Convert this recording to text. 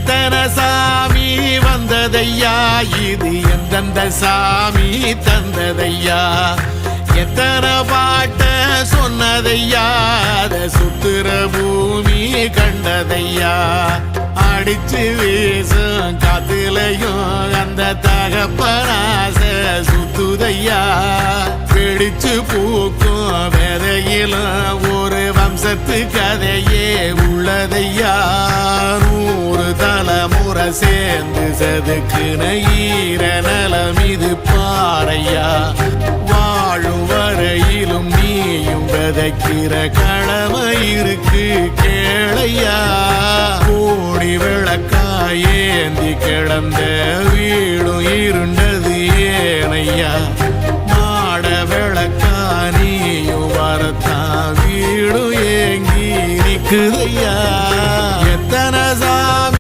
எத்தனை சாமி வந்ததையா, இது எந்தெந்த சாமி தந்ததையா, எத்தனை பாட்ட சொன்னதையா, அத சுத்துற பூமி கண்டதையா, அடிச்சு வீசும் காத்துலையும் அந்த தகப்பனாச சுத்துதையா, பிடிச்சு பூக்கும் விதையிலும் ஒரு வம்சத்து கதையே உள்ளதையா, 100 தலைமுறை சேர்ந்து செதுக்குன ஈர நலம் இது பாறையா, வாழும் வரையிலும் நீயும் விதைக்கிற கடமை இருக்கு கேளையா, கோடி விளக்காயேந்தி கிடந்த வீடும் இருண்ட